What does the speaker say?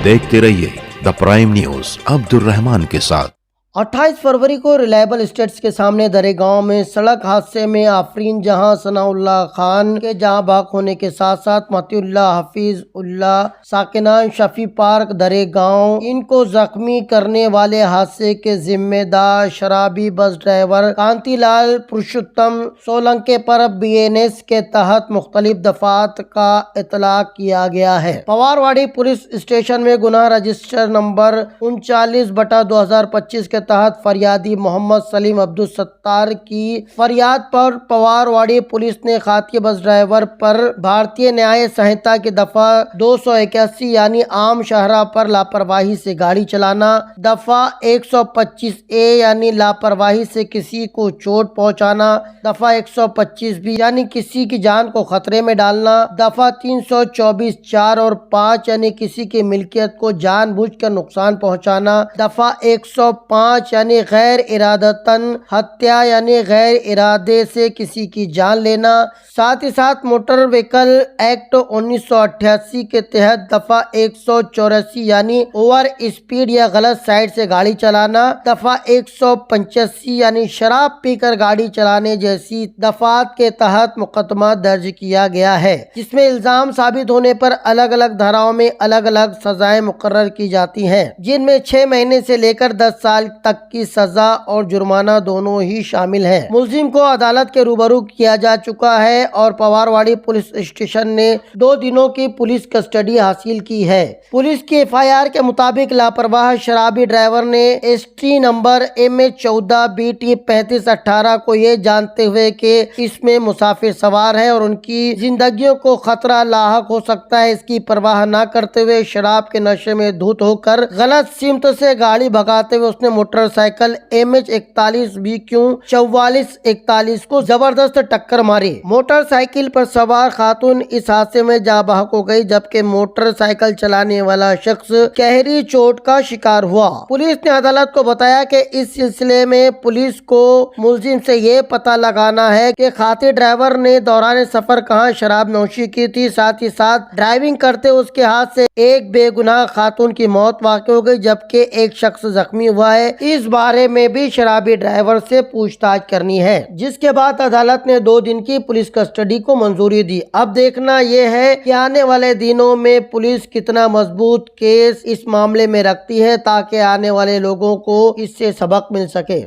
देखते रहिए the prime news Abdul Rahman के साथ। 28 फरवरी को रिलायबल स्टेट्स के सामने दरे गांव में सड़क हादसे में आफरीन जहां सनाउल्लाह खान के जहां बाक होने के साथ साथ मतीउल्लाह हफीज उल्लाह साकिनान शफी पार्क दरे गांव इनको जख्मी करने वाले हादसे के जिम्मेदार शराबी बस ड्राइवर कांतिलाल पुरुषोत्तम सोलंके पर BNS के तहत मुख्तलिफ दफात का इतलाक किया गया है। पवारवाड़ी पुलिस स्टेशन में गुनाह रजिस्टर नंबर 39/2025 के तहत फरियादी मोहम्मद सलीम अब्दुल सत्तार की फरियाद पर पवारवाड़ी पुलिस ने खाती बस ड्राइवर पर भारतीय न्याय संहिता की दफा 281 यानी आम शहरा पर लापरवाही से गाड़ी चलाना, दफा 125A यानी लापरवाही से किसी को चोट पहुंचाना, दफा 125B यानी किसी की जान को खतरे में डालना, दफा 324 4 और 5 यानी किसी की मिल्कियत को जानबूझकर नुकसान पहुंचाना, दफा 105 यानी गैर इरादतन हत्या यानी गैर इरादे से किसी की जान लेना, साथ ही साथ मोटर व्हीकल एक्ट 1988 के तहत दफा 184 यानी ओवर स्पीड या गलत साइड से गाड़ी चलाना, दफा 185 यानी शराब पीकर गाड़ी चलाने जैसी दफात के तहत मुकदमा दर्ज किया गया है, जिसमें इल्जाम साबित होने पर अलग अलग धाराओं में अलग अलग सजाएं मुकर्रर की जाती हैं, जिनमें 6 महीने से लेकर 10 साल तक की सजा और जुर्माना दोनों ही शामिल है। मुलजिम को अदालत के रूबरू किया जा चुका है और पवारवाड़ी पुलिस स्टेशन ने 2 दिनों की पुलिस कस्टडी हासिल की है। पुलिस की FIR के मुताबिक लापरवाह शराबी ड्राइवर ने ST नंबर MH14BT 3518 को ये जानते हुए कि इसमें मुसाफिर सवार है और उनकी जिंदगियों को खतरा लाहक हो सकता है, इसकी परवाह न करते हुए शराब के नशे में धुत होकर गलत सिमत से गाड़ी भगाते हुए उसने मोटरसाइकिल MH41BQ 4441 को जबरदस्त टक्कर मारी। मोटरसाइकिल पर सवार खातून इस हादसे में जाँ बहक हो गई, जबकि मोटरसाइकिल चलाने वाला शख्स गहरी चोट का शिकार हुआ। पुलिस ने अदालत को बताया कि इस सिलसिले में पुलिस को मुलजिम से ये पता लगाना है कि खाती ड्राइवर ने दौरान सफर कहां शराब नोशी की थी, साथ ही साथ ड्राइविंग करते उसके हाथ से एक बेगुनाह खातून की मौत वाक़ हो गई, जबकि एक शख्स जख्मी हुआ है। इस बारे में भी शराबी ड्राइवर से पूछताछ करनी है, जिसके बाद अदालत ने 2 दिन की पुलिस कस्टडी को मंजूरी दी। अब देखना यह है कि आने वाले दिनों में पुलिस कितना मजबूत केस इस मामले में रखती है, ताकि आने वाले लोगों को इससे सबक मिल सके।